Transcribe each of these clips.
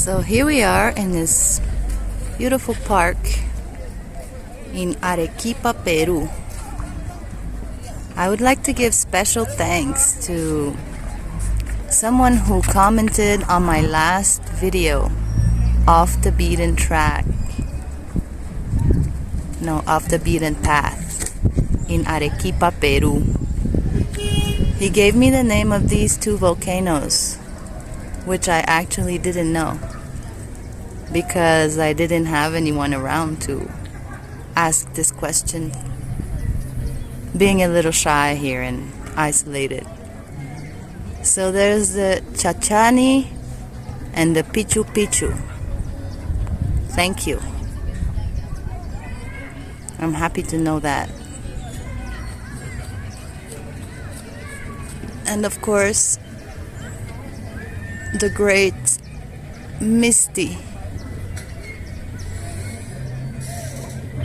So here we are in this beautiful park in Arequipa, Peru. I would like to give special thanks to someone who commented on my last video, Off the Beaten Track. No, Off the Beaten Path in Arequipa, Peru. He gave me the name of these two volcanoes, which I actually didn't know because I didn't have anyone around to ask this question, being a little shy here and isolated. So there's the Chachani and the Pichu Pichu. Thank you. I'm happy to know that. And of course, the great Misty,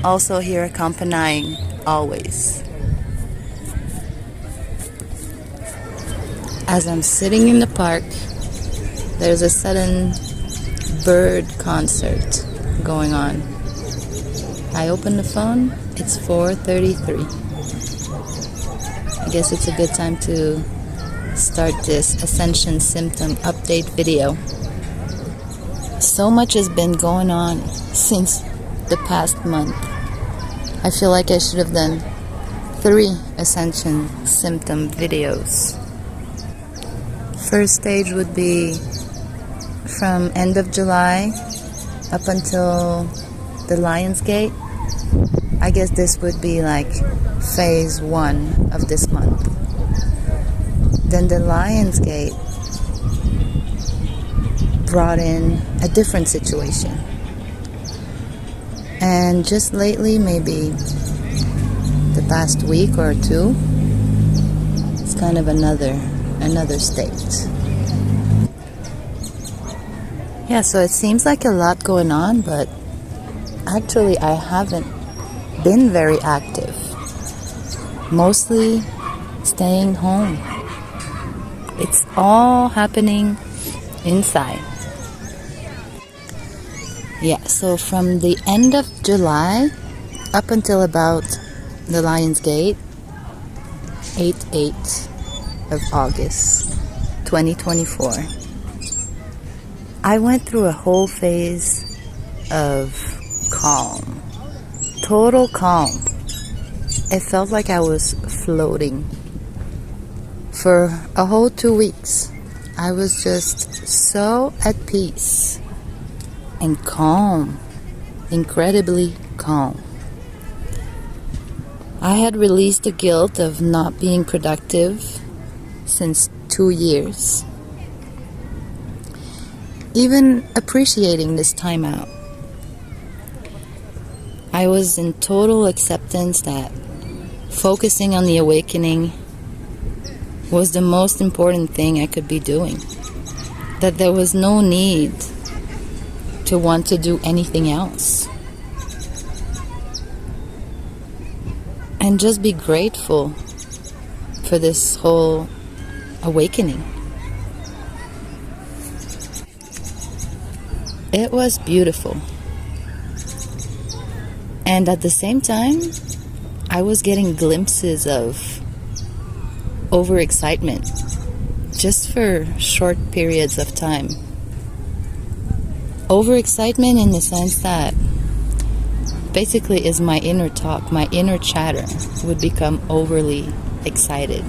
also here accompanying always. As I'm sitting in the park, there's a sudden bird concert going on. I open the phone, it's 4:33. I guess it's a good time to start this Ascension symptom update video. So much has been going on since the past month. I feel like I should have done 3 Ascension symptom videos. First stage would be from end of July up until the Lion's Gate. I guess this would be like phase 1 of this month. Then the Lion's Gate brought in a different situation. And just lately, maybe the past week or 2, it's kind of another state. Yeah, so it seems like a lot going on, but actually I haven't been very active. Mostly staying home. It's all happening inside. Yeah, so from the end of July up until about the Lion's Gate, 8/8 of August 2024, I went through a whole phase of calm. Total calm. It felt like I was floating. For a whole 2 weeks, I was just so at peace and calm, incredibly calm. I had released the guilt of not being productive since 2 years. Even appreciating this time out. I was in total acceptance that focusing on the awakening was the most important thing I could be doing. That there was no need to want to do anything else. And just be grateful for this whole awakening. It was beautiful. And at the same time, I was getting glimpses of overexcitement, just for short periods of time. Overexcitement in the sense that basically is my inner talk, my inner chatter would become overly excited.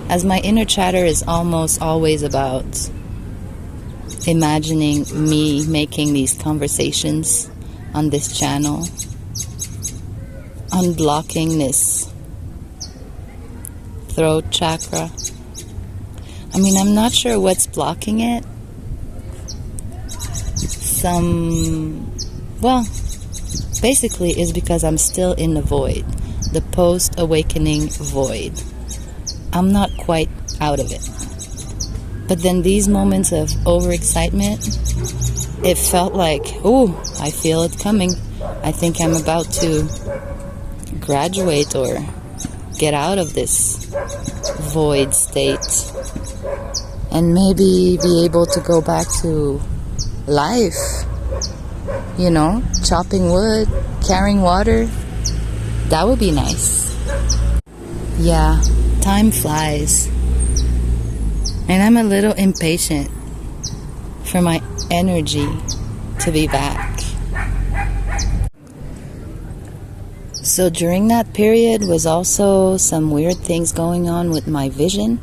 As my inner chatter is almost always about imagining me making these conversations on this channel, unblocking this throat chakra. I mean, I'm not sure what's blocking it. Basically is because I'm still in the void, the post-awakening void. I'm not quite out of it. But then these moments of overexcitement, it felt like, ooh, I feel it coming. I think I'm about to graduate or get out of this void state and maybe be able to go back to life. You know, chopping wood, carrying water. That would be nice. Yeah, time flies. And I'm a little impatient for my energy to be back. So during that period was also some weird things going on with my vision.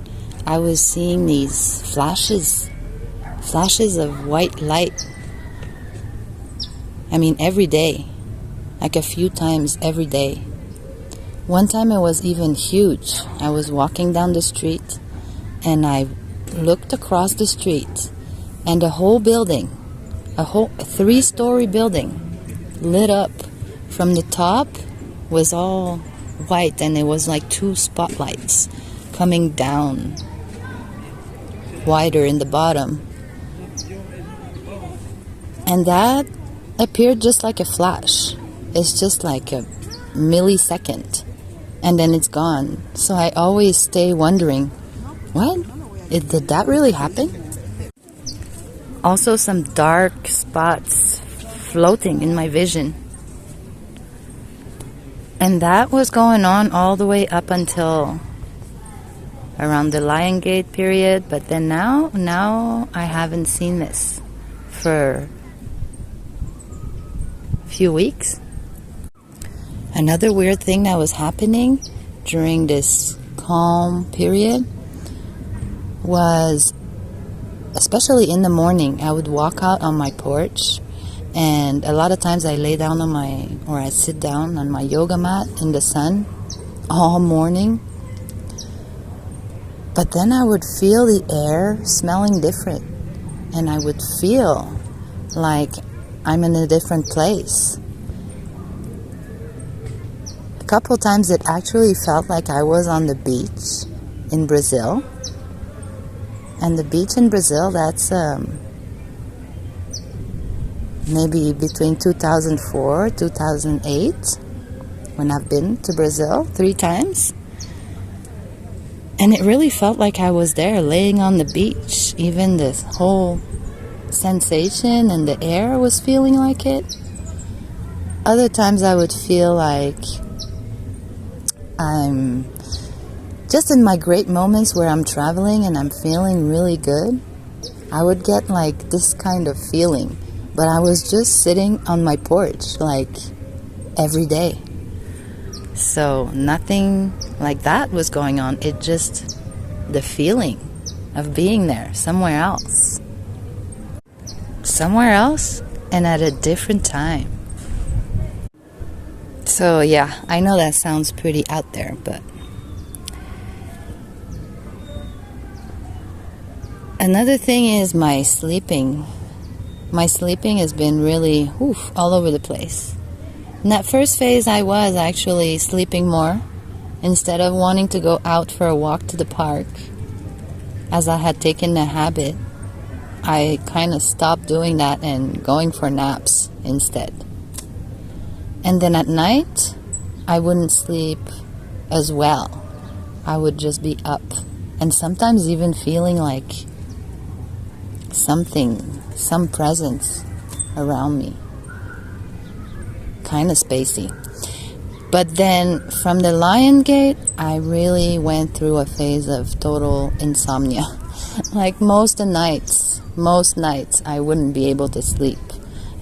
I was seeing these flashes of white light. I mean, every day, like a few times every day. One time it was even huge. I was walking down the street and I looked across the street and a whole building, a 3-story building lit up. From the top was all white and it was like 2 spotlights coming down wider in the bottom. And that appeared just like a flash. It's just like a millisecond and then it's gone. So I always stay wondering, what? Did that really happen? Also some dark spots floating in my vision. And that was going on all the way up until around the Lion Gate period. But then now I haven't seen this for a few weeks. Another weird thing that was happening during this calm period was, especially in the morning, I would walk out on my porch. And a lot of times I lay down I sit down on my yoga mat in the sun all morning. But then I would feel the air smelling different. And I would feel like I'm in a different place. A couple times it actually felt like I was on the beach in Brazil. And the beach in Brazil, that's maybe between 2004, 2008, when I've been to Brazil 3 times. And it really felt like I was there laying on the beach. Even this whole sensation and the air was feeling like it. Other times I would feel like I'm just in my great moments where I'm traveling and I'm feeling really good. I would get like this kind of feeling. But I was just sitting on my porch like every day. So nothing like that was going on. It just the feeling of being there somewhere else. Somewhere else and at a different time. So yeah, I know that sounds pretty out there, but another thing is my sleeping. My sleeping has been really all over the place. In that first phase, I was actually sleeping more instead of wanting to go out for a walk to the park, as I had taken the habit. I kind of stopped doing that and going for naps instead. And then at night, I wouldn't sleep as well. I would just be up and sometimes even feeling like some presence around me. Kind of spacey. But then from the Lion Gate, I really went through a phase of total insomnia. Like most nights I wouldn't be able to sleep.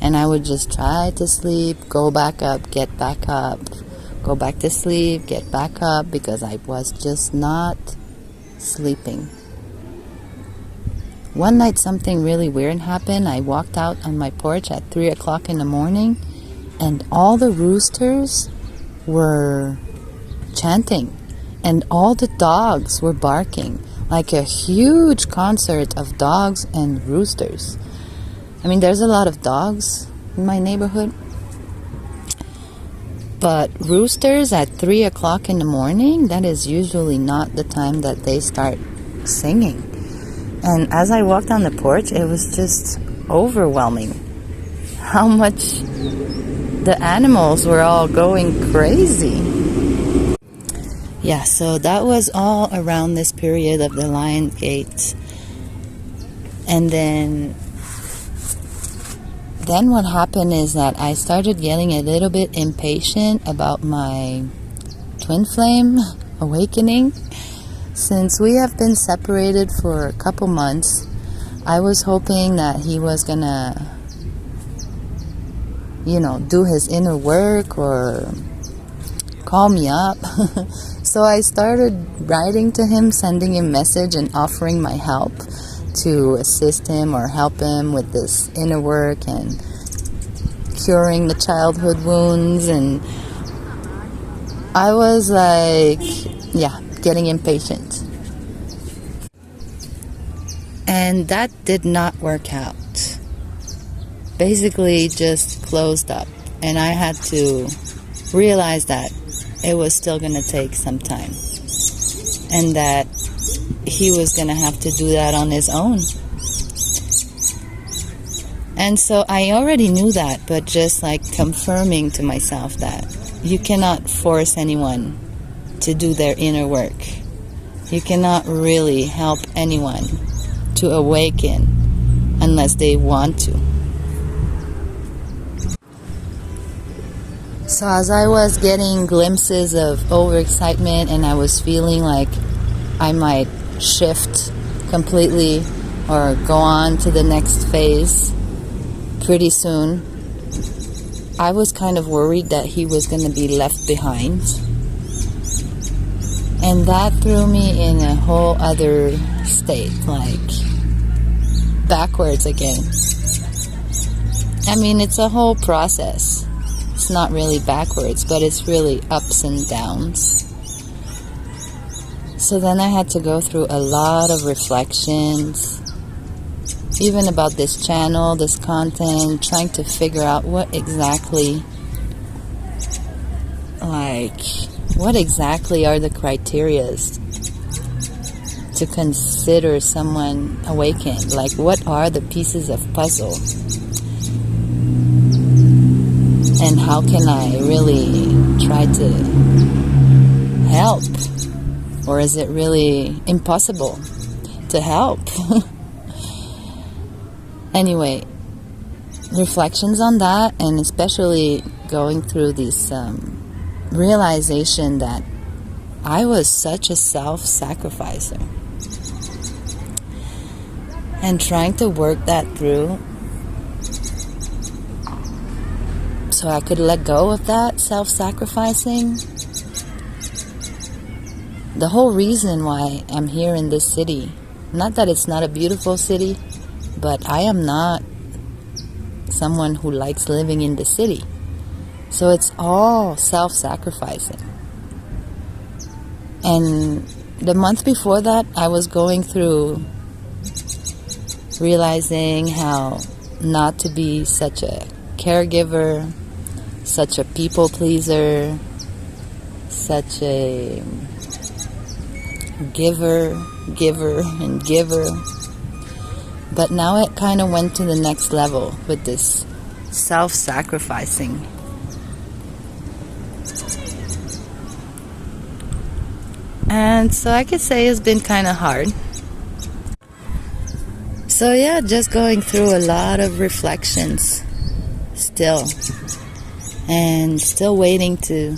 And I would just try to sleep, go back up, get back up, go back to sleep, get back up, because I was just not sleeping. One night something really weird happened. I walked out on my porch at 3 o'clock in the morning and all the roosters were chanting and all the dogs were barking, like a huge concert of dogs and roosters. I mean, there's a lot of dogs in my neighborhood, but roosters at 3 o'clock in the morning, that is usually not the time that they start singing. And as I walked on the porch, it was just overwhelming how much the animals were all going crazy. Yeah, so that was all around this period of the Lion Gate. And then then what happened is that I started getting a little bit impatient about my twin flame awakening. Since we have been separated for a couple months, I was hoping that he was gonna, do his inner work or call me up. So I started writing to him, sending him message and offering my help to assist him or help him with this inner work and curing the childhood wounds. And I was like, getting impatient. And that did not work out. Basically just closed up. And I had to realize that it was still going to take some time. And that he was going to have to do that on his own. And so I already knew that, but just like confirming to myself that you cannot force anyone to do their inner work. You cannot really help anyone to awaken unless they want to. So as I was getting glimpses of overexcitement and I was feeling like I might shift completely or go on to the next phase pretty soon, I was kind of worried that he was going to be left behind. And that threw me in a whole other state, like backwards again. I mean, it's a whole process. It's not really backwards, but it's really ups and downs. So then I had to go through a lot of reflections, even about this channel, this content, trying to figure out what exactly are the criterias to consider someone awakened? Like, what are the pieces of puzzle? And how can I really try to help? Or is it really impossible to help? Anyway, reflections on that, and especially going through this realization that I was such a self-sacrificer. And trying to work that through so I could let go of that self-sacrificing. The whole reason why I'm here in this city, not that it's not a beautiful city, but I am not someone who likes living in the city. So it's all self-sacrificing. And the month before that, I was going through realizing how not to be such a caregiver, such a people pleaser, such a giver. But now it kind of went to the next level with this self-sacrificing. And so I could say it's been kind of hard. So yeah, just going through a lot of reflections still. And still waiting to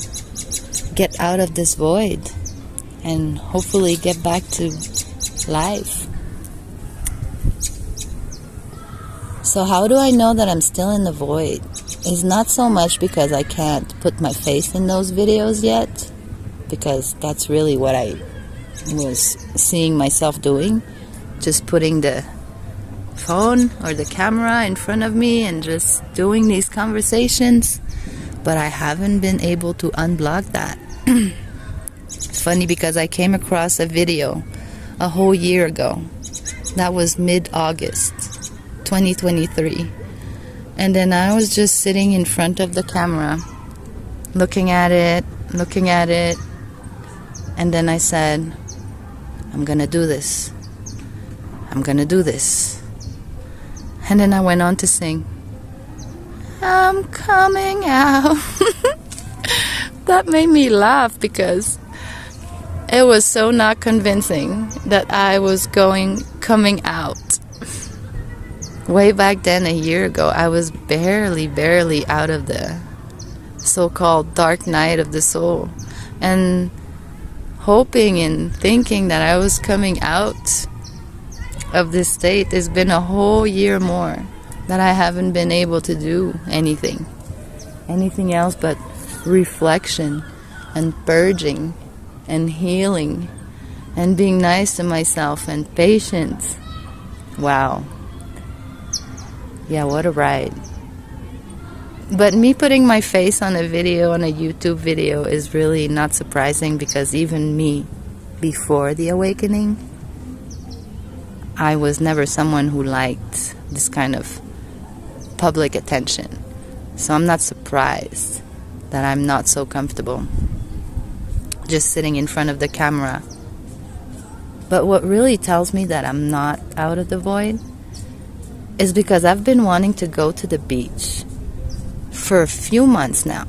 get out of this void and hopefully get back to life. So how do I know that I'm still in the void? It's not so much because I can't put my face in those videos yet, because that's really what I was seeing myself doing, just putting the phone or the camera in front of me and just doing these conversations. But I haven't been able to unblock that. It's funny because I came across a video a whole year ago. That was mid-August 2023. And then I was just sitting in front of the camera, looking at it. And then I said, I'm gonna do this. I'm gonna do this. And then I went on to sing, I'm coming out. That made me laugh because it was so not convincing that I was coming out. Way back then, a year ago, I was barely out of the so-called dark night of the soul, and hoping and thinking that I was coming out of this state. It's been a whole year more that I haven't been able to do anything else but reflection and purging and healing and being nice to myself and patience. Wow. Yeah, what a ride. But me putting my face on a video, on a YouTube video, is really not surprising, because even me, before the awakening, I was never someone who liked this kind of public attention. So I'm not surprised that I'm not so comfortable just sitting in front of the camera. But what really tells me that I'm not out of the void is because I've been wanting to go to the beach for a few months now.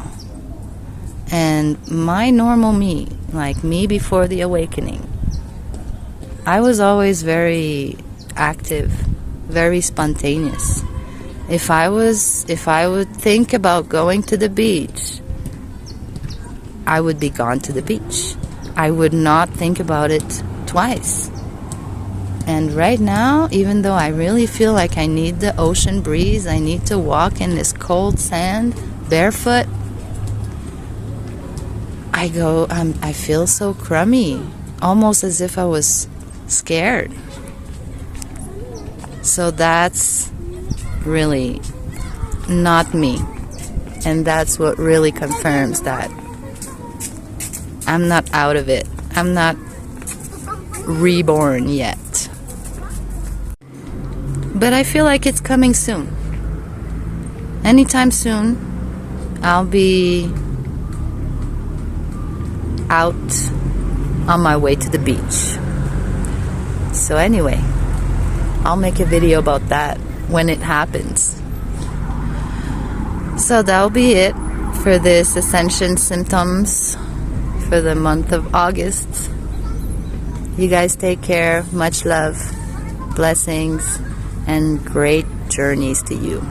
And my normal me, like me before the awakening, I was always very active, very spontaneous. If I would think about going to the beach, I would be gone to the beach. I would not think about it twice. And right now, even though I really feel like I need the ocean breeze, I need to walk in this cold sand barefoot, I feel so crummy, almost as if I was scared. So that's really not me. And that's what really confirms that I'm not out of it. I'm not reborn yet. But I feel like it's coming soon. Anytime soon, I'll be out on my way to the beach. So anyway, I'll make a video about that when it happens. So that'll be it for this Ascension symptoms for the month of August. You guys take care. Much love, blessings, and great journeys to you.